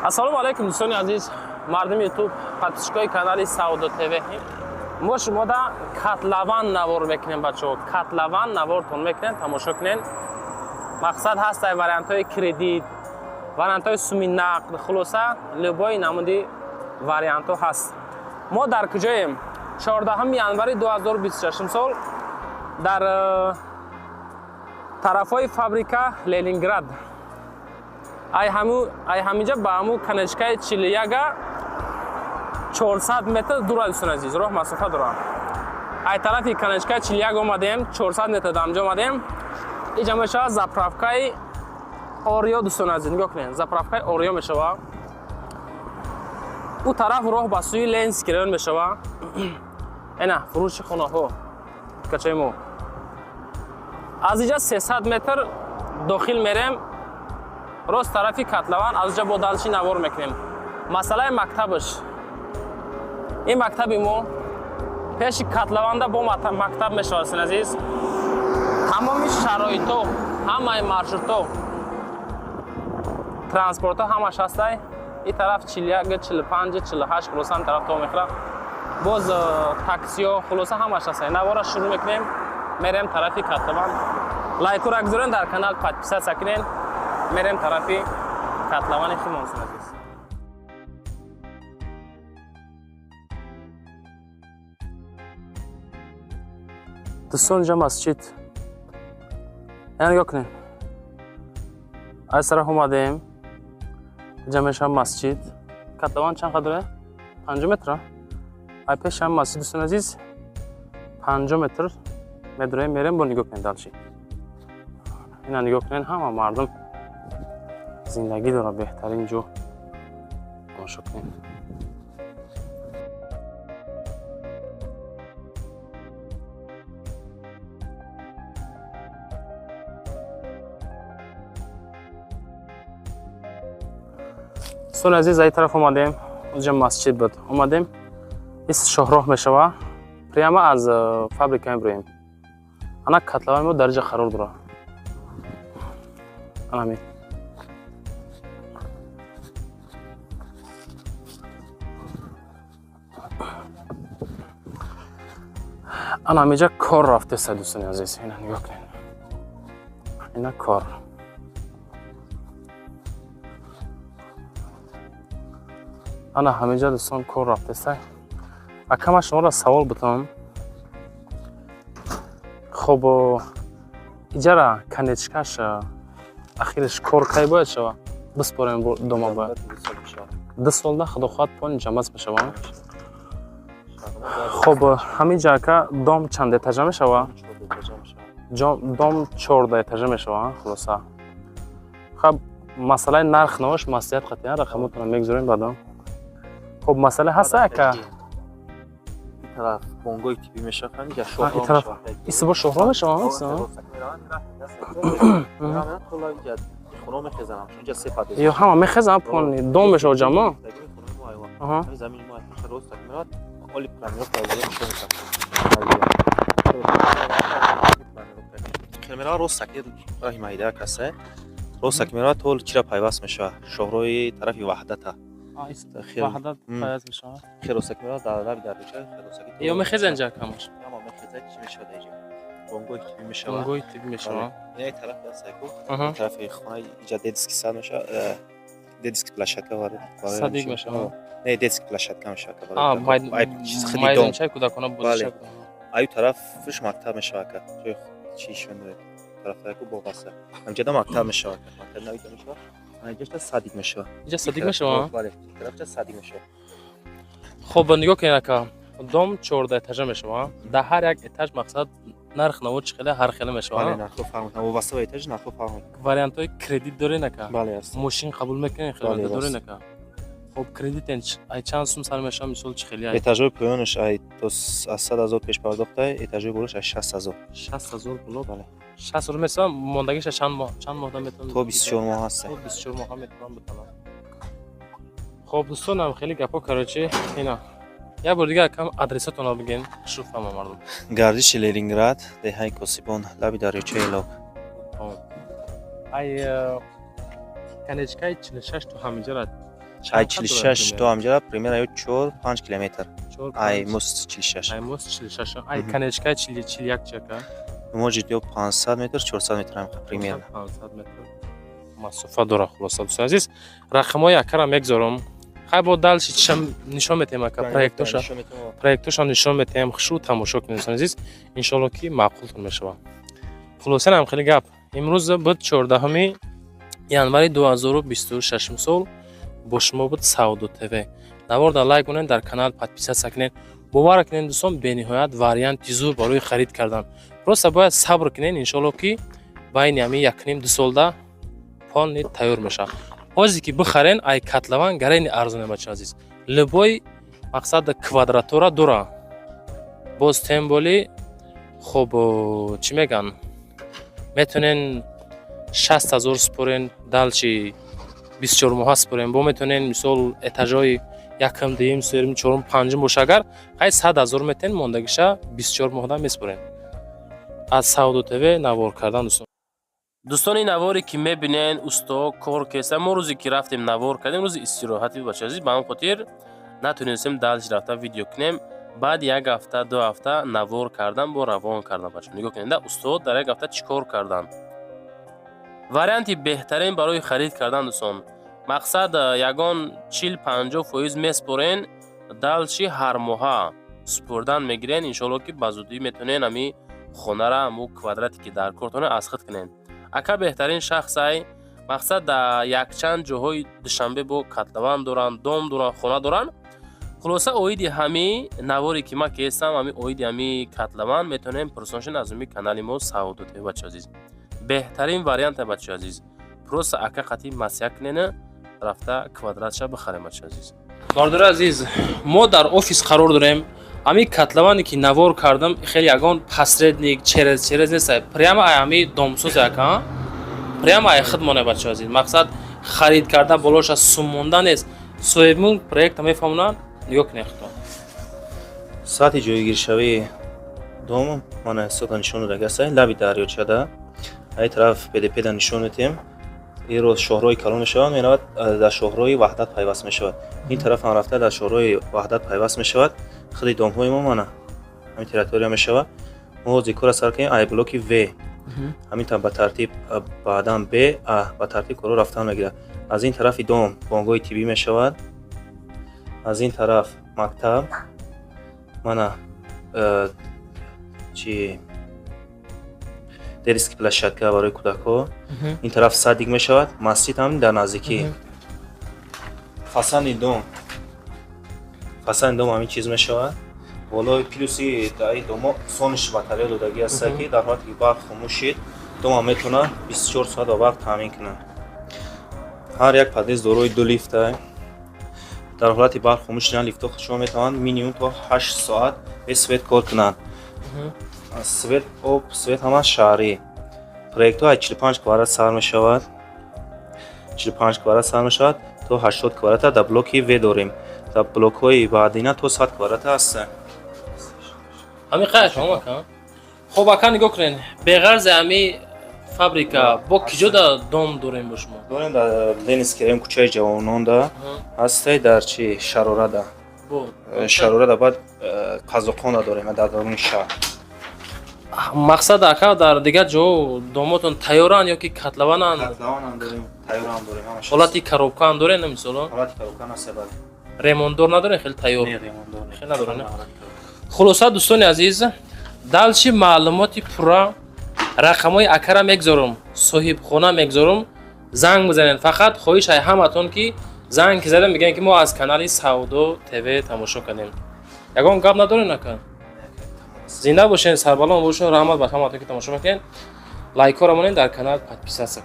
ассалому алайкум дӯстони азиз, мардуми ютуб, подписчикои канали Саудо ТВ. мо шумода катлаван навор мекунем бачаҳо. Катлаван навортон мекунем, тамошо кунем. Мақсад ҳаст вариантҳои кредит, вариантҳои суми нақд, хулоса любой намуди вариантҳо ҳаст. Мо дар куҷоем? 14 январи 2026 сол дар тарафҳои фабрика Ленинград. ай ҳаминҷа ба ҳаму канечкаи 41 400 метр дура дӯстон азиз, роҳ масофа дора. ай тарафи канечкаи 41 омадем, 400 метр дамҷа омадем. инҷа мешава заправкаи Орио дӯстон азиз, нигоҳ кунед, заправкаи Орио мешава. у тараф роҳ ба сӯи Ленинский район мешава. ина фурӯши хонаҳо качаи мо. аз инҷа 300 метр дохил мерем. рост тарафи катлаван, аз инҷа бо далчи навор мекунем. масъалаи мактабаш, ин мактаби мо пеши катлаванда бо мактаб мешавад азиз. тамоми шароитҳо, ҳамаи маршрутҳо, транспортҳо ҳамаш ҳастай. ин тараф 41, 45, 48 хулоса ин тараф то мехӯра. боз таксиҳо хулоса ҳамаш ҳастай. навора шурӯъ мекунем, мерем тарафи катлаван. лайкура гузорен, дар канал подписатсия кунен. мерем тарафи катлавани химонсон азиз. дӯстон инҷа масҷид. яна нигоҳ кунем. аз тараф омадем. инҷа мешава масҷид. катлаван чанд қадре? 50 метр. ай пешам масҷид дӯстон азиз. 50 метр медураем, мерем бо нигоҳ кунем далчи. ина нигоҳ кунен, ҳама мардум зиндагӣ дора, беҳтарин ҷо. тамошо кунем. дӯстони азиз, аз ин тараф омадем. онҷа масҷид буд. омадем. ин шоҳроҳ мешава. прямо аз фабрика мебироем. ана катлаван мо дар инҷа қарор дора. анами анамиҷа кор рафтеста дӯстони азиз. ина нигоҳ кунед. ина кор. ана ҳаминҷа дӯстон кор рафтеста. акама шуморо савол бутам. хоб иҷара канечкаш ахираш кор кай бояд шава? биспорем дома бояд. 2 солда худохоҳад пон ҷамъаз мешава. хоб ҳаминҷа ака дом чанд этажа мешава? дом 14 этажа мешава. хулоса хаб масъалаи нарх навош маслиҳат қатъиян рақамотона мегузорем баъдам. хоб масъала ҳаст ака? طرف بونگوی تیپی میشه خیلی یا این طرف ایسبا شهرها میشه ها؟ خونه میخزنم اونجا سه پاده یا همه میخزنم پون دوم میشه جمع زمین ما روز تکمیلات اولی پلانیات بازی میشه کلمرا روز تکمیل راه مایده کسه روز تکمیلات طول چرا پیوست میشه شهروی طرفی وحدت وحدت پیوست میشه خیر روز تکمیلات در میشه یا میخزن جا کمش یا میخزن چی میشه دیگه بونگوی تیپی میشه بونگوی تیپی میشه این طرف سایکو این طرف خونه ایجاد دیسک ساد میشه دیسک پلاشتکا وارد صدیق میشه نه دیسک پلاشتکا میشه مایدان چای کودکانه بودشه ایو طرفش مکتب میشه که چی شونه طرف سایکو باقصه همجدا مکتب میشه مکتب نوید میشه اینجا صدیق میشه اینجا صدیق میشه بله طرفش صدیق میشه خب نگاه کن که دوم 14 اتاژه میشه در هر یک اتاژ مقصد نرخ نمود چقدر هر خیلی میشه بله نرخ فهمیدم واسه اتاژ نرخ فهمید واریانت های کردیت داره نکه بله است ماشین قبول میکنین خیلی داره نکه خب کردیت ای چند سوم سال میشه مثلا چه خیلی اتاژ پایانش ای تو از 100,000 پیش پرداخته اتاژ بالش 60,000 بالا بله 60,000 مثلا موندگیش چند ماه میتونه تو 24 ماه هست تو 24 ماه میتونم بتونم خب دوستانم خیلی گپا کراچی اینا یا بار دیگه کم آدرساتون رو بگین شوف هم مردم گردش لنینگراد دهه کوسیبون لبی دریاچه لاک ای کنیچکای 46 تو همینجا را ай 46 то ҳамҷа пример ай 4-5 километр ай мус 46 ай мус 46 ай канечка 41 чака может ё 500 метр 400 метр ҳам пример 500 метр масофа дора хулоса дӯстон азиз рақамҳои акара мегзорам хай бо далши чишам нишон метем ака проектоша нишон метем хушу тамошо кунем дӯстон азиз иншоалло ки маъқултон мешавад хулоса нам хеле гап имрӯз буд 14 январи 2026 сол бо шумо буд Саудо ТВ наворда лайк кунед дар канал подписатсия кунед бовар кунед дӯстон бениҳоят варианти зур барои харид кардан просто бояд сабр кунед иншоалло ки байни ҳами 1-2 солда полни тайёр мешавад ҳозир ки бихарен ай котлован гарайни арзоне бача азиз любой мақсад квадратура дора боз тем боли хуб чӣ меган метонен 60000 спорен далчи 24 моҳа спорен бо метонен мисол этажои якм дуюм сеюм чорум панҷум боша агар хай 100,000 метен мондагиша 24 моҳда меспорен аз Саудо ТВ навор кардан дӯстон дӯстони наворе ки мебинен усто кор кеса мо рӯзе ки рафтем навор кардем рӯзи истироҳати бача азиз ба ҳамин хотир натунистем далш рафта видео кунем баъд як ҳафта 2 ҳафта навор кардан бо равон кардан бача нигоҳ кунед устод дар як ҳафта чӣ кор кардан варианти беҳтарин барои харид кардан дӯстон мақсад ягон 40-50% меспорен далчи ҳар моҳа спурдан мегирен иншоалло ки ба зудӣ метонен ҳами хонара ҳаму квадрате ки дар кортона асхит кунен ака беҳтарин шахсай мақсад дар якчанд ҷоҳои душанбе бо котлован доранд дом доранд хона доранд хулоса оиди ҳами наворе ки ман кестам ҳами оиди ҳами котлован метонем пурсоншин аз ҳами канали мо Саудо ТВ бача азиз беҳтарин варианта бача азиз просто ака қати масъя кунена рафта квадратша бихарем бача азиз мардури азиз мо дар офис қарор дорем ҳами котловане ки навор кардам хеле ягон посредник через нестай прямо ай ҳами домсозе ака прямо ай хидмоне бача азиз мақсад харид карда болоша сумонда нест соҳибмун проекта мефаҳмонанд нигоҳ кунед худо сати ҷойгиршавии дом мана сота нишон дагасай лаби дарёчада ай тараф педепеда нишон метем иро шоҳрои калон мешавад меравад дар шоҳрои ваҳдат пайваст мешавад ин тараф ҳам рафта дар шоҳрои ваҳдат пайваст мешавад хиди домҳои мо мана ҳамин территория мешавад мо ҳозир кора сар кунем ай блоки В ҳамин там ба тартиб баъдан Б А ба тартиб кора рафтан мегирад аз ин тарафи дом бонгоҳи тиббӣ мешавад аз ин тараф мактаб мана чи детский площадка барои кӯдакҳо ин тараф садик мешавад масҷид ҳам дар наздикӣ фасани дом ҳамин чиз мешавад болои плюси даи домо сониш батарея додагӣ аста ки дар ҳолате ки барқ хомӯш шид дома метавона 24 соат ба вақт таъмин кунад ҳар як подъезд дорои 2 лифта дар ҳолати барқ хомӯш шудан лифтҳо шумо метавонанд минимум то 8 соат без свет кор кунанд свет об свет ҳама шаҳрӣ проектҳо 45 квадрат сар мешавад 45 квадрат сар мешавад то 80 квадрата дар блоки В дорем дар блокҳои баъдина то 100 квадрата ҳастанд ҳами қайш омака хуб ака нигоҳ кунед беғарзи ҳами фабрика бо киҷода дом дорем бо шумо дорем дар ленинский район кӯчаи ҷавононда ҳастай дар чи шарорада шарорада баъд қазоқонда дорем дар даруни шаҳр мақсад ака дар дигар ҷо домотон тайёранд ё ки котловананд дорем тайёрам дорем ҳолати коробкаам дорен мисоло ҳолати коробка наста бад ремонтдор надорен хеле тайёр ремонтдор хеле надорен хулоса дӯстони азиз далчи маълумоти пурра рақамҳои акара мегзорам соҳибхона мегзорам занг бизанед фақат хоҳишай ҳаматон ки занг ки задем мегӯянд ки мо аз канали Саудо ТВ тамошо кардем ягон гап надорен ака зинда бошен сарбаланд бошен раҳмат ба ҳаматон ки тамошо мекунед лайкҳоро монед дар канал подписатсия